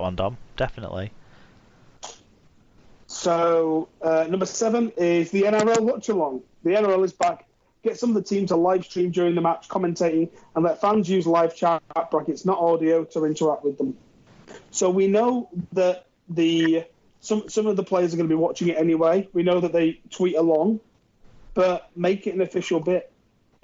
that one, Dom. Definitely. So, number 7 is the NRL Watch Along. The NRL is back. Get some of the teams to live stream during the match, commentating, and let fans use live chat brackets, not audio, to interact with them. So we know that some of the players are going to be watching it anyway. We know that they tweet along, but make it an official bit.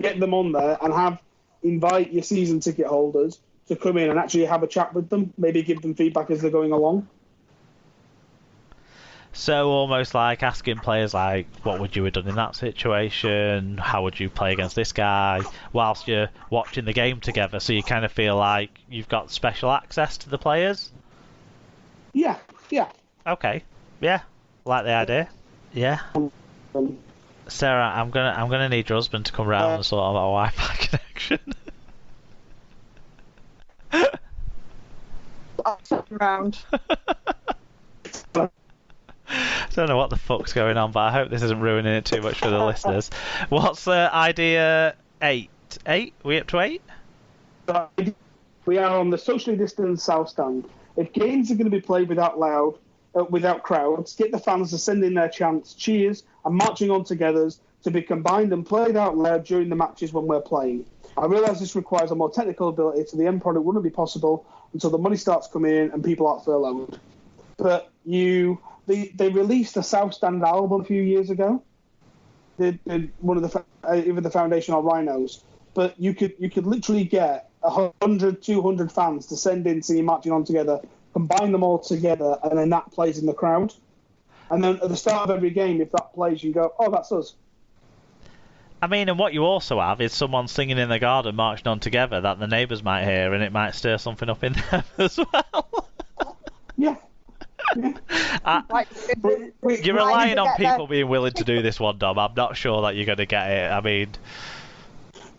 Get them on there and invite your season ticket holders to come in and actually have a chat with them. Maybe give them feedback as they're going along. So almost like asking players like, what would you have done in that situation? How would you play against this guy? Whilst you're watching the game together, so you kind of feel like you've got special access to the players? Yeah. Okay. Yeah. Like the idea. Yeah. Sarah, I'm gonna need your husband to come round and sort of a Wi-Fi connection. I'll turn around. I don't know what the fuck's going on, but I hope this isn't ruining it too much for the listeners. What's idea 8? 8? We up to 8? We are on the socially distanced south stand. If games are going to be played without crowds, get the fans to send in their chants, cheers, and marching on together to be combined and played out loud during the matches when we're playing. I realise this requires a more technical ability, so the end product wouldn't be possible until the money starts coming in and people aren't furloughed. But they released a South Stand album a few years ago. One of either the Foundation or Rhinos. But you could literally get 100, 200 fans to send in, see you marching on together, combine them all together, and then that plays in the crowd. And then at the start of every game, if that plays, you go, oh, that's us. I mean, and what you also have is someone singing in the garden, marching on together, that the neighbours might hear, and it might stir something up in them as well. Yeah. You're relying on people being willing to do this one, Dom. I'm not sure that you're going to get it. I mean...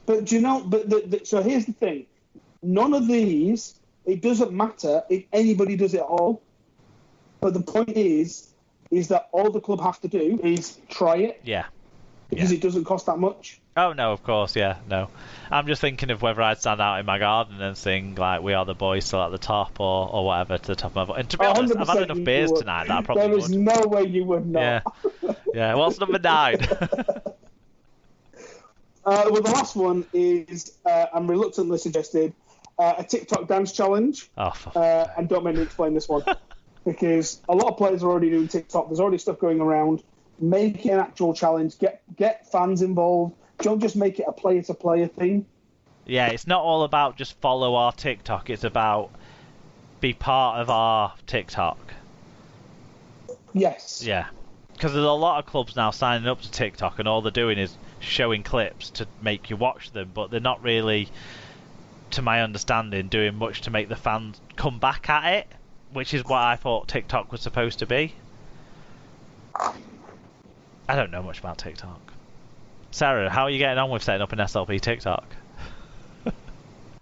But do you know, so here's the thing. None of these, it doesn't matter if anybody does it all. But the point is that all the club have to do is try it. Yeah. Because it doesn't cost that much. Oh, no, of course, yeah, no. I'm just thinking of whether I'd stand out in my garden and sing, like, We Are the Boys Still at the Top, or whatever, to the top of my voice. And to be honest, I've had enough beers tonight that I probably would. There is no way you would not. Yeah. What's number 9? Well, the last one is, I'm reluctantly suggested, a TikTok dance challenge. Oh, fuck. And don't make me explain this one. Because a lot of players are already doing TikTok. There's already stuff going around. Make it an actual challenge. Get fans involved. Don't just make it a player-to-player thing. Yeah, it's not all about just follow our TikTok. It's about be part of our TikTok. Yes. Yeah. Because there's a lot of clubs now signing up to TikTok, and all they're doing is showing clips to make you watch them, but they're not really, to my understanding, doing much to make the fans come back at it, which is what I thought TikTok was supposed to be. I don't know much about TikTok. Sarah, how are you getting on with setting up an SLP TikTok? Oh,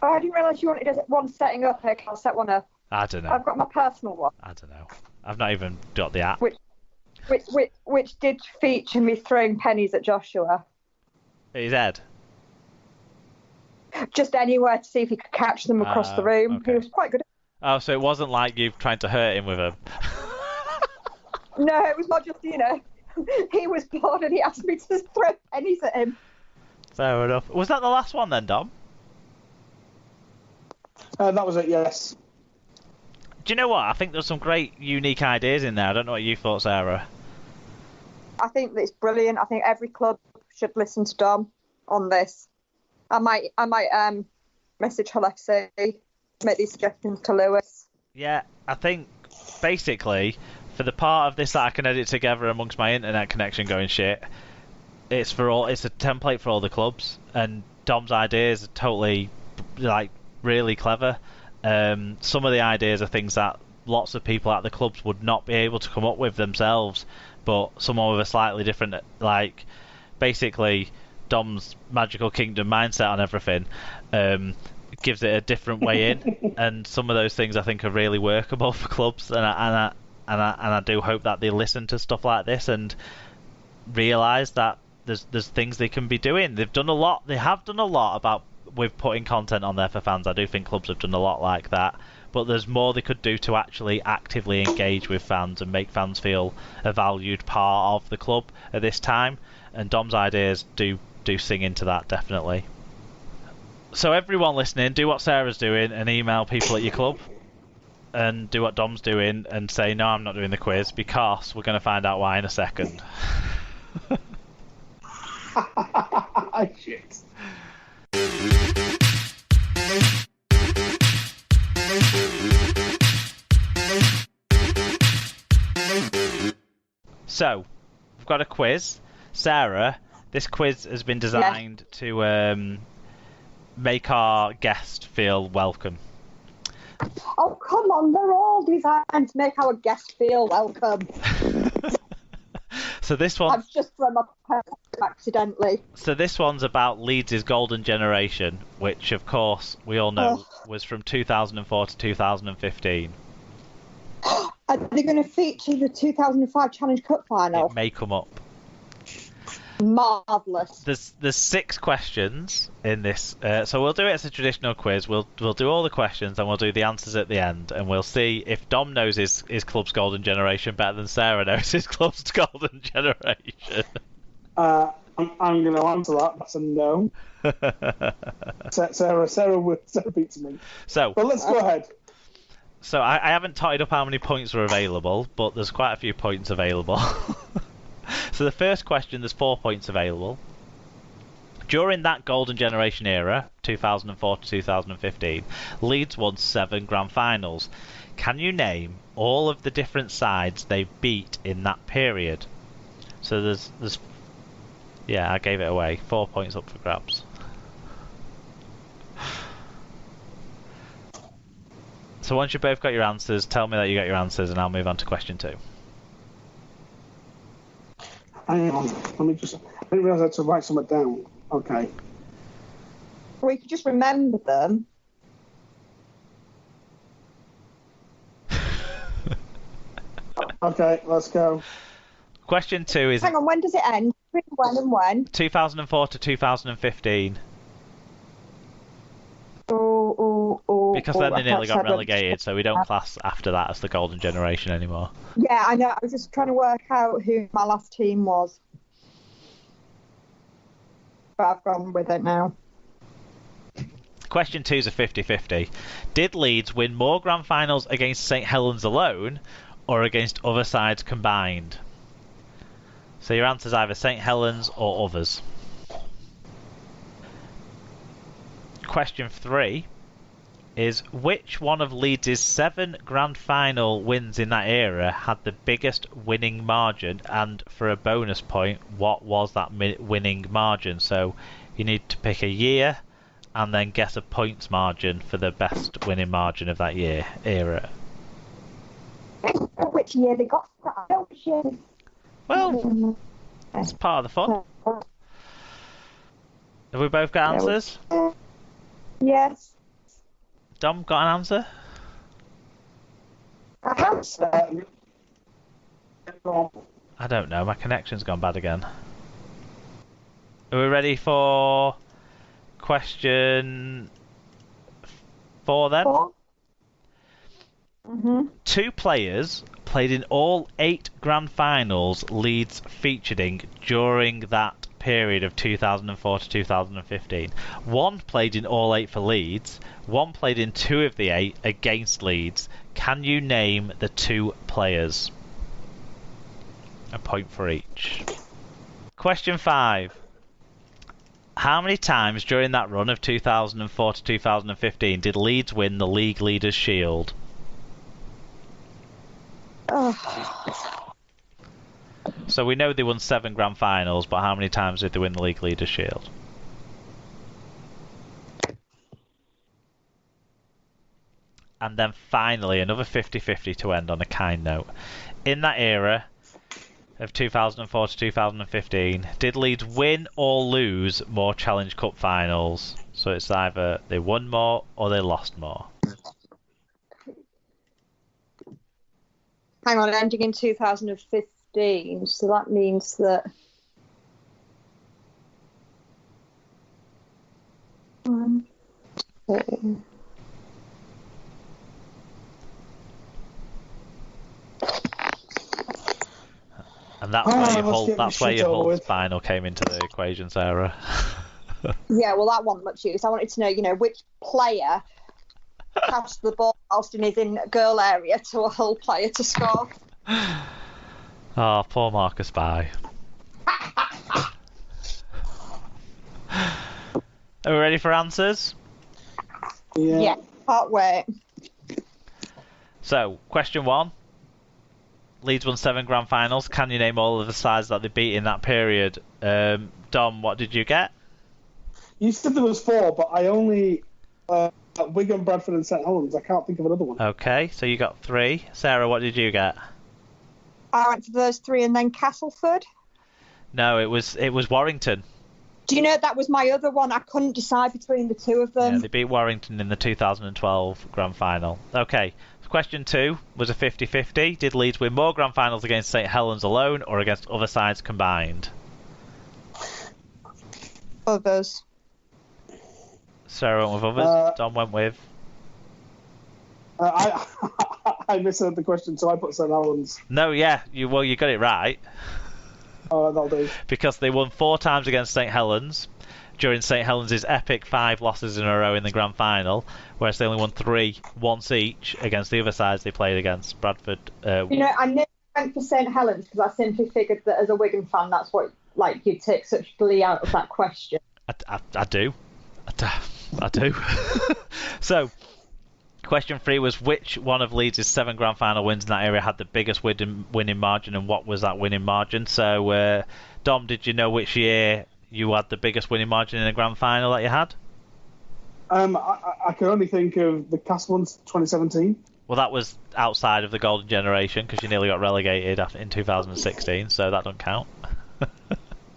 I didn't realise you wanted one setting up. Okay, I'll set one up. I don't know. I've got my personal one. I don't know. I've not even got the app. Which did feature me throwing pennies at Joshua. At his head? Just anywhere to see if he could catch them across the room. Okay. He was quite good. Oh, so it wasn't like you trying to hurt him with them? No, it was not just, he was bored and he asked me to throw pennies at him. Fair enough. Was that the last one then, Dom? That was it, yes. Do you know what? I think there's some great, unique ideas in there. I don't know what you thought, Sarah. I think it's brilliant. I think every club should listen to Dom on this. I might message Alexei, make these suggestions to Lewis. Yeah, I think basically for the part of this that I can edit together amongst my internet connection going shit, it's a template for all the clubs, and Dom's ideas are totally really clever. Some of the ideas are things that lots of people at the clubs would not be able to come up with themselves, but someone with a slightly different, basically Dom's Magical Kingdom mindset on everything gives it a different way in, and some of those things I think are really workable for clubs, and I do hope that they listen to stuff like this and realise that there's things they can be doing. They have done a lot with putting content on there for fans. I do think clubs have done a lot like that, but there's more they could do to actually actively engage with fans and make fans feel a valued part of the club at this time. And Dom's ideas do sing into that, definitely. So everyone listening, do what Sarah's doing and email people at your club, and do what Dom's doing and say, no, I'm not doing the quiz, because we're going to find out why in a second. Shit. So, we've got a quiz. Sarah, this quiz has been designed to make our guest feel welcome. Oh, come on, they're all designed to make our guest feel welcome. So this one... I've just thrown my pen accidentally. So this one's about Leeds' golden generation, which, of course, we all know was from 2004 to 2015. Are they going to feature the 2005 Challenge Cup final? It may come up. Marvellous. There's 6 questions in this, so we'll do it as a traditional quiz. We'll do all the questions and we'll do the answers at the end, and we'll see if Dom knows his club's golden generation better than Sarah knows his club's golden generation. I'm going to answer that. That's a no. Sarah beats me. So, but let's go ahead. So I haven't totted up how many points are available, but there's quite a few points available. So the first question, there's 4 points available. During that golden generation era, 2004 to 2015, Leeds won 7 grand finals. Can you name all of the different sides they beat in that period? So there's yeah, I gave it away. 4 points up for grabs. So once you've both got your answers, tell me that you got your answers, and I'll move on to question 2. Hang on. Let me just... I didn't realise I had to write something down. Okay. Or you could just remember them. Okay, let's go. Question 2 is... Hang on, when does it end? When and when? 2004 to 2015. Because then they nearly got relegated, so we don't class after that as the golden generation anymore. Yeah, I know. I was just trying to work out who my last team was. But I've gone with it now. Question 2 is a 50-50. Did Leeds win more grand finals against St Helens alone, or against other sides combined? So your answer is either St Helens or others. Question 3 is, which one of Leeds' 7 grand final wins in that era had the biggest winning margin, and for a bonus point, what was that winning margin? So you need to pick a year and then guess a points margin for the best winning margin of that era. Which year they got that? Which year? Well, it's part of the fun. Have we both got answers? Yes. Dom, got an answer? I have. I don't know, my connection's gone bad again. Are we ready for question 4 then? 4? Mm-hmm. 2 players played in all 8 grand finals Leeds featured in during that period of 2004 to 2015. 1 played in all 8 for Leeds, 1 played in 2 of the 8 against Leeds. Can you name the 2 players? A point for each. Question 5. How many times during that run of 2004 to 2015 did Leeds win the League Leaders' Shield? So we know they won 7 grand finals, but how many times did they win the League Leaders' Shield? And then finally, another 50-50 to end on a kind note. In that era of 2004 to 2015, did Leeds win or lose more Challenge Cup finals? So it's either they won more or they lost more. Hang on, ending in 2015, so that means that... And that's where let's get your Hull with. final came into the equation, Sarah. Yeah, well, that wasn't much use. I wanted to know, which player passed the ball whilst in his in-goal area to a Hull player to score. Oh, poor Marcus Bye. Are we ready for answers? Yeah, can't wait. So, question 1. Leeds won 7 grand finals. Can you name all of the sides that they beat in that period? Dom, what did you get? You said there was 4, but I only Wigan, Bradford, and St Helens. I can't think of another one. Okay, so you got 3. Sarah, what did you get? I went for those 3 and then Castleford. No, it was Warrington. Do you know that was my other one? I couldn't decide between the 2 of them. Yeah, they beat Warrington in the 2012 grand final. Okay, question 2 was a 50-50. Did Leeds win more grand finals against St Helens alone or against other sides combined? Others. Sarah went with others. Dom went with. I misheard the question, so I put St Helens. No, yeah, you got it right. That'll do. Because they won 4 times against St Helens during St Helens' epic 5 losses in a row in the grand final, whereas they only won 3 once each against the other sides they played against. Bradford. I never went for St Helens because I simply figured that as a Wigan fan, that's what you'd take such glee out of that question. I do. So, question 3 was which one of Leeds' 7 grand final wins in that area had the biggest winning margin, and what was that winning margin? So, Dom, did you know which year you had the biggest winning margin in a grand final that you had? I can only think of the Castle ones, 2017. Well, that was outside of the golden generation because you nearly got relegated in 2016, so that don't count.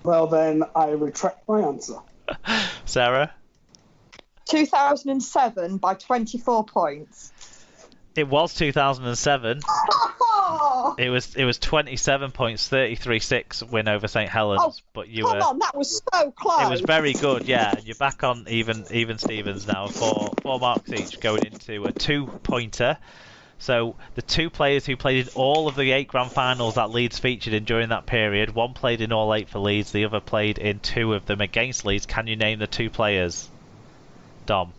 Well, then I retract my answer. Sarah? 2007 by 24 points. It was 2007. It was 27 points, 33-6 win over St Helens. But come on, that was so close. It was very good, yeah. You're back on even Stevens now, 4 marks each going into a 2-pointer. So the 2 players who played in all of the 8 grand finals that Leeds featured in during that period, one played in all 8 for Leeds, the other played in 2 of them against Leeds. Can you name the 2 players? Dom?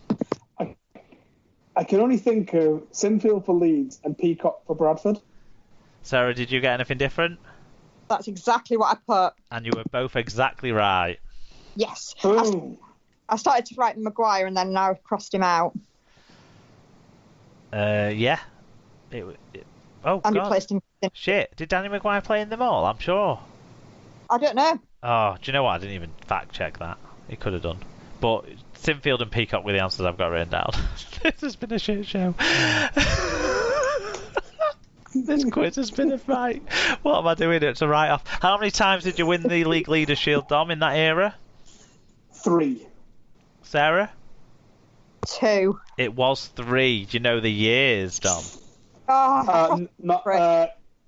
I can only think of Sinfield for Leeds and Peacock for Bradford. Sarah, did you get anything different? That's exactly what I put. And you were both exactly right. Yes. I started to write Maguire and then I crossed him out. Yeah. Oh, and God. replaced him. Shit, did Danny Maguire play in them all? I'm sure. I don't know. Oh, do you know what? I didn't even fact check that. He could have done. But Sinfield and Peacock were the answers I've got written down. This has been a shit show. This quiz has been a fight. What am I doing? It's a write-off. How many times did you win the League Leaders Shield, Dom, in that era? 3. Sarah? 2. It was 3. Do you know the years, Dom? Not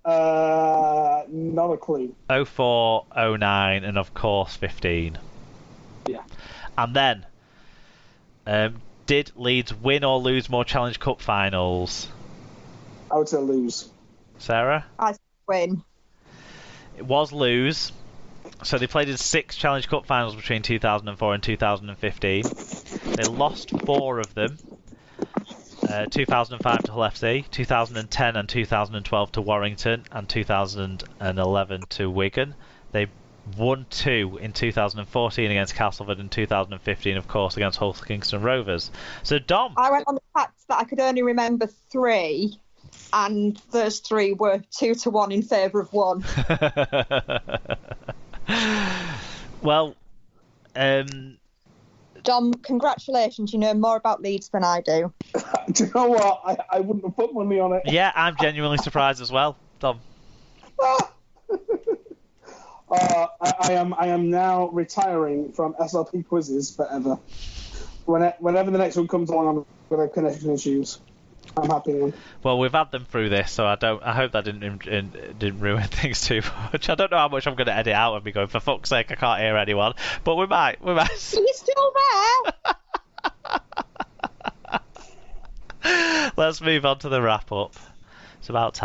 a clue. 04, 09, and of course 15. Yeah. And then, did Leeds win or lose more Challenge Cup finals? I would say lose. Sarah? I win. It was lose. So they played in 6 Challenge Cup finals between 2004 and 2015. They lost 4 of them. 2005 to Hull FC, 2010 and 2012 to Warrington, and 2011 to Wigan. They won 2 in 2014 against Castleford and 2015, of course, against Hull Kingston Rovers. So, Dom... I went on the fact that I could only remember 3, and those 3 were 2-1 in favour of 1. Well, Dom, congratulations. You know more about Leeds than I do. Do you know what? I wouldn't have put money on it. Yeah, I'm genuinely surprised as well, Dom. I am now retiring from SLP quizzes forever. Whenever the next one comes along, I'm going to have connection issues. I'm happy with. Well, we've had them through this, so I hope that didn't ruin things too much. I don't know how much I'm going to edit out and be going, for fuck's sake, I can't hear anyone. But we might. Are you still there? Let's move on to the wrap up. It's about time.